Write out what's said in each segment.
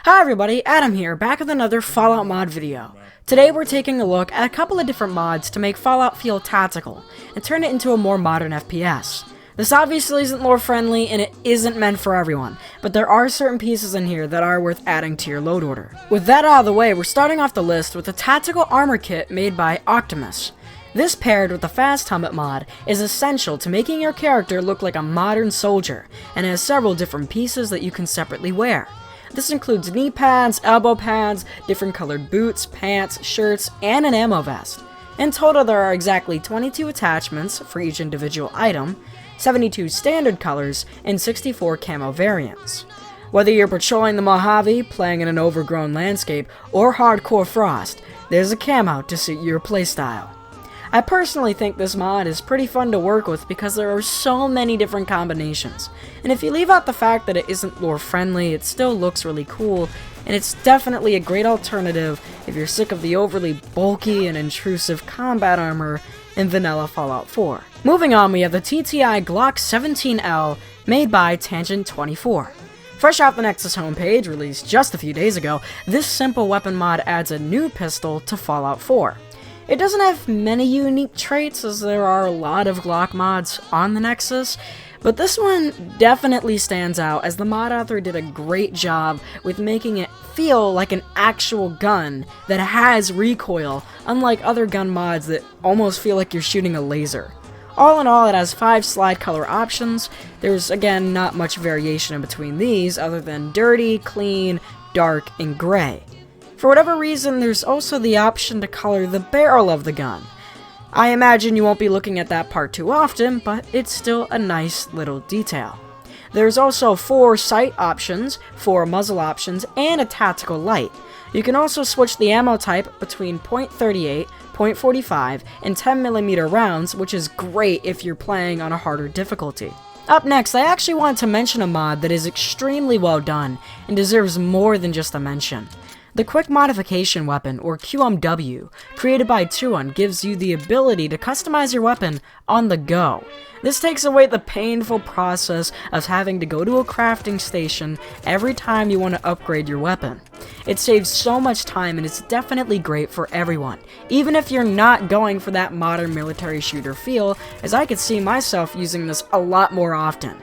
Hi everybody, Adam here, back with another Fallout mod video. Today we're taking a look at a couple of different mods to make Fallout feel tactical, and turn it into a more modern FPS. This obviously isn't lore friendly, and it isn't meant for everyone, but there are certain pieces in here that are worth adding to your load order. With that out of the way, we're starting off the list with a tactical armor kit made by Optimus. This paired with the Fast Helmet mod is essential to making your character look like a modern soldier, and has several different pieces that you can separately wear. This includes knee pads, elbow pads, different colored boots, pants, shirts, and an ammo vest. In total, there are exactly 22 attachments for each individual item, 72 standard colors, and 64 camo variants. Whether you're patrolling the Mojave, playing in an overgrown landscape, or hardcore frost, there's a camo to suit your playstyle. I personally think this mod is pretty fun to work with because there are so many different combinations, and if you leave out the fact that it isn't lore friendly, it still looks really cool, and it's definitely a great alternative if you're sick of the overly bulky and intrusive combat armor in vanilla Fallout 4. Moving on, we have the TTI Glock 17L made by Tangent24. Fresh off the Nexus homepage, released just a few days ago, this simple weapon mod adds a new pistol to Fallout 4. It doesn't have many unique traits, as there are a lot of Glock mods on the Nexus, but this one definitely stands out as the mod author did a great job with making it feel like an actual gun that has recoil, unlike other gun mods that almost feel like you're shooting a laser. All in all, it has 5 slide color options. There's, again, not much variation in between these other than dirty, clean, dark, and gray. For whatever reason, there's also the option to color the barrel of the gun. I imagine you won't be looking at that part too often, but it's still a nice little detail. There's also 4 sight options, 4 muzzle options, and a tactical light. You can also switch the ammo type between .38, .45, and 10mm rounds, which is great if you're playing on a harder difficulty. Up next, I actually wanted to mention a mod that is extremely well done, and deserves more than just a mention. The Quick Modification Weapon, or QMW, created by Tuon, gives you the ability to customize your weapon on the go. This takes away the painful process of having to go to a crafting station every time you want to upgrade your weapon. It saves so much time and it's definitely great for everyone, even if you're not going for that modern military shooter feel, as I could see myself using this a lot more often.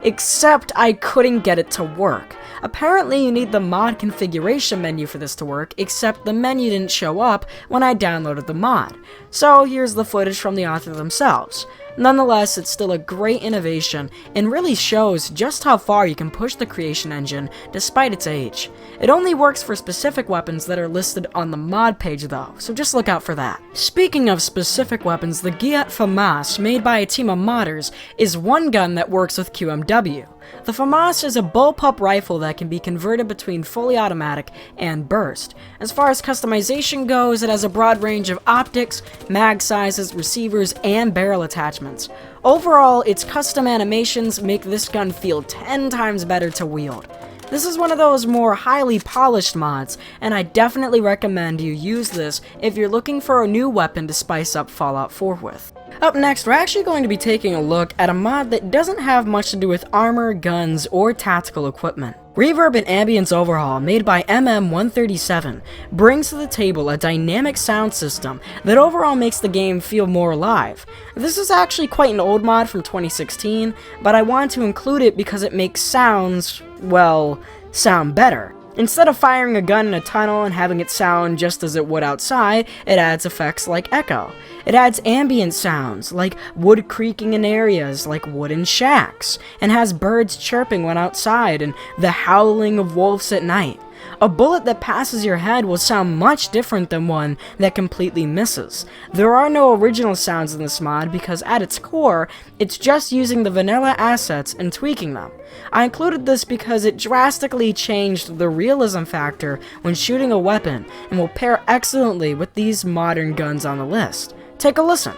Except I couldn't get it to work. Apparently you need the mod configuration menu for this to work, except the menu didn't show up when I downloaded the mod. So here's the footage from the author themselves. Nonetheless, it's still a great innovation, and really shows just how far you can push the creation engine despite its age. It only works for specific weapons that are listed on the mod page though, so just look out for that. Speaking of specific weapons, the Gyat Famas, made by a team of modders, is one gun that works with QMW. The Famas is a bullpup rifle that can be converted between fully automatic and burst. As far as customization goes, it has a broad range of optics, mag sizes, receivers, and barrel attachments. Overall, its custom animations make this gun feel 10 times better to wield. This is one of those more highly polished mods, and I definitely recommend you use this if you're looking for a new weapon to spice up Fallout 4 with. Up next, we're actually going to be taking a look at a mod that doesn't have much to do with armor, guns, or tactical equipment. Reverb and Ambience Overhaul, made by MM137, brings to the table a dynamic sound system that overall makes the game feel more alive. This is actually quite an old mod from 2016, but I wanted to include it because it makes sounds, well, sound better. Instead of firing a gun in a tunnel and having it sound just as it would outside, it adds effects like echo. It adds ambient sounds, like wood creaking in areas like wooden shacks, and has birds chirping when outside and the howling of wolves at night. A bullet that passes your head will sound much different than one that completely misses. There are no original sounds in this mod because at its core, it's just using the vanilla assets and tweaking them. I included this because it drastically changed the realism factor when shooting a weapon and will pair excellently with these modern guns on the list. Take a listen.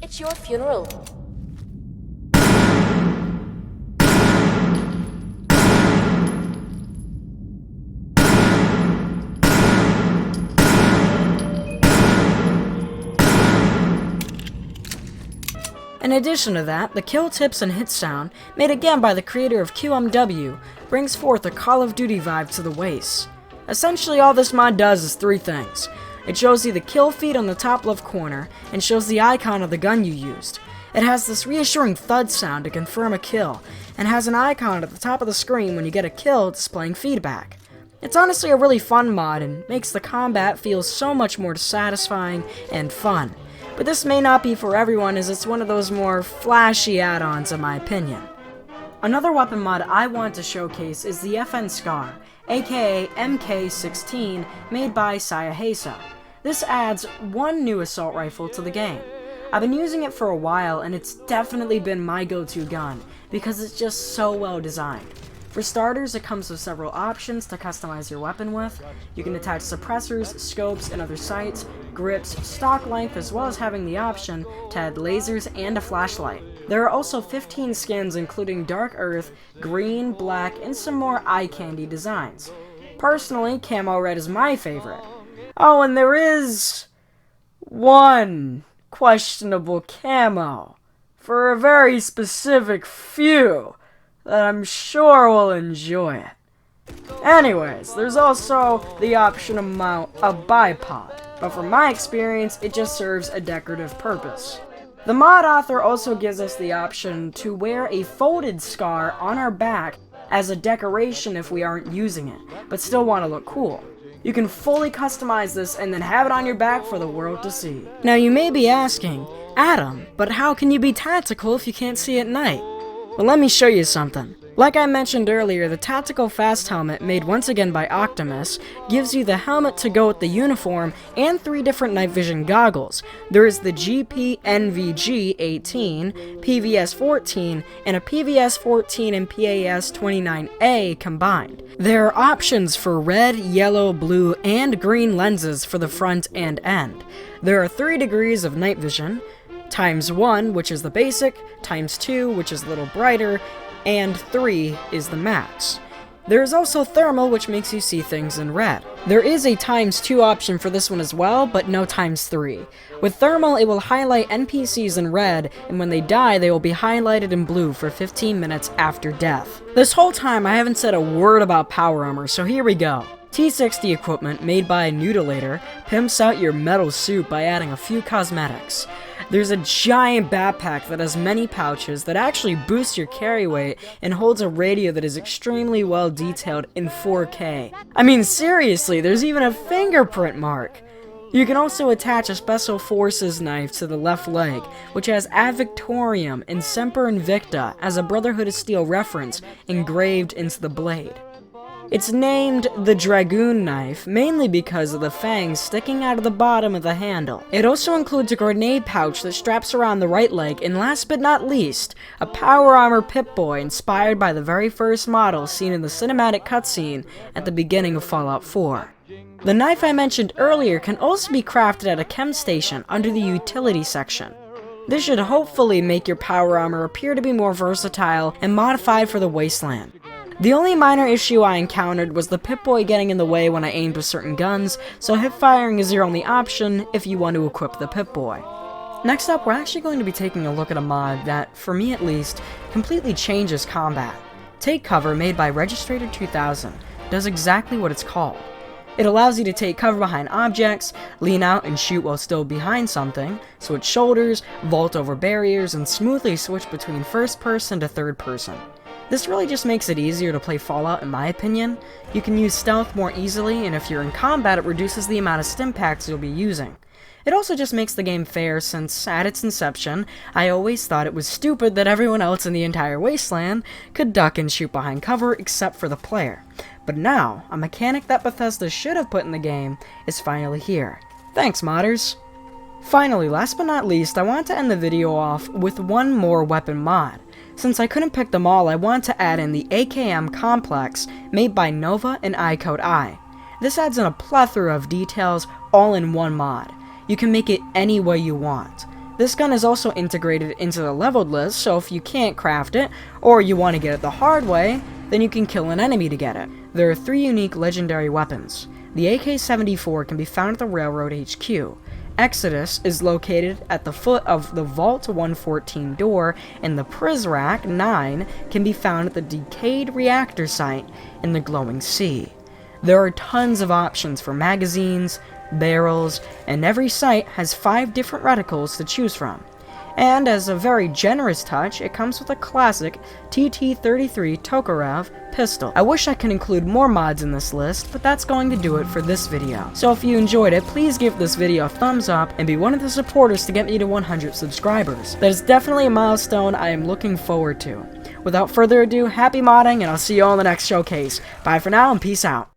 It's your funeral. In addition to that, the kill tips and hit sound, made again by the creator of QMW, brings forth a Call of Duty vibe to the waist. Essentially all this mod does is three things. It shows you the kill feed on the top left corner, and shows the icon of the gun you used. It has this reassuring thud sound to confirm a kill, and has an icon at the top of the screen when you get a kill displaying feedback. It's honestly a really fun mod and makes the combat feel so much more satisfying and fun. But this may not be for everyone, as it's one of those more flashy add-ons in my opinion. Another weapon mod I want to showcase is the FN Scar, aka MK16, made by Sayahesa. This adds one new assault rifle to the game. I've been using it for a while, and it's definitely been my go-to gun, because it's just so well designed. For starters, it comes with several options to customize your weapon with. You can attach suppressors, scopes, and other sights, grips, stock length, as well as having the option to add lasers and a flashlight. There are also 15 skins including Dark Earth, Green, Black, and some more eye candy designs. Personally, Camo Red is my favorite. Oh, and there is one questionable camo for a very specific few that I'm sure will enjoy it. Anyways, there's also the option to mount a bipod, but from my experience, it just serves a decorative purpose. The mod author also gives us the option to wear a folded scar on our back as a decoration if we aren't using it, but still want to look cool. You can fully customize this and then have it on your back for the world to see. Now you may be asking, Adam, but how can you be tactical if you can't see at night? Well, let me show you something. Like I mentioned earlier, the Tactical Fast Helmet, made once again by Optimus, gives you the helmet to go with the uniform and 3 different night vision goggles. There is the GP-NVG-18, PVS-14, and a PVS-14 and PAS-29A combined. There are options for red, yellow, blue, and green lenses for the front and end. There are 3 degrees of night vision, ×1, which is the basic, ×2, which is a little brighter, and 3 is the max. There is also thermal, which makes you see things in red. There is a ×2 option for this one as well, but no ×3. With thermal, it will highlight NPCs in red, and when they die, they will be highlighted in blue for 15 minutes after death. This whole time, I haven't said a word about power armor, so here we go. T60 equipment, made by Nudelator, pimps out your metal suit by adding a few cosmetics. There's a giant backpack that has many pouches that actually boosts your carry weight and holds a radio that is extremely well detailed in 4K. I mean, seriously, there's even a fingerprint mark! You can also attach a Special Forces knife to the left leg, which has Ad Victoriam and Semper Invicta as a Brotherhood of Steel reference engraved into the blade. It's named the Dragoon Knife, mainly because of the fangs sticking out of the bottom of the handle. It also includes a grenade pouch that straps around the right leg, and last but not least, a Power Armor Pip-Boy inspired by the very first model seen in the cinematic cutscene at the beginning of Fallout 4. The knife I mentioned earlier can also be crafted at a chem station under the utility section. This should hopefully make your power armor appear to be more versatile and modified for the wasteland. The only minor issue I encountered was the Pip-Boy getting in the way when I aimed with certain guns, so hip firing is your only option if you want to equip the Pip-Boy. Next up, we're actually going to be taking a look at a mod that, for me at least, completely changes combat. Take Cover, made by Registrated 2000, does exactly what it's called. It allows you to take cover behind objects, lean out and shoot while still behind something, switch shoulders, vault over barriers, and smoothly switch between first person to third person. This really just makes it easier to play Fallout in my opinion. You can use stealth more easily, and if you're in combat it reduces the amount of stim packs you'll be using. It also just makes the game fair since, at its inception, I always thought it was stupid that everyone else in the entire wasteland could duck and shoot behind cover except for the player. But now, a mechanic that Bethesda should have put in the game is finally here. Thanks, modders! Finally, last but not least, I want to end the video off with one more weapon mod. Since I couldn't pick them all, I want to add in the AKM Complex, made by Nova and iCode I. This adds in a plethora of details, all in one mod. You can make it any way you want. This gun is also integrated into the leveled list, so if you can't craft it, or you want to get it the hard way, then you can kill an enemy to get it. There are 3 unique legendary weapons. The AK-74 can be found at the Railroad HQ. Exodus is located at the foot of the Vault 114 door, and the Prizrak 9 can be found at the Decayed Reactor site in the Glowing Sea. There are tons of options for magazines, barrels, and every site has 5 different reticles to choose from. And as a very generous touch, it comes with a classic TT-33 Tokarev pistol. I wish I could include more mods in this list, but that's going to do it for this video. So if you enjoyed it, please give this video a thumbs up and be one of the supporters to get me to 100 subscribers. That is definitely a milestone I am looking forward to. Without further ado, happy modding, and I'll see you all in the next showcase. Bye for now, and peace out.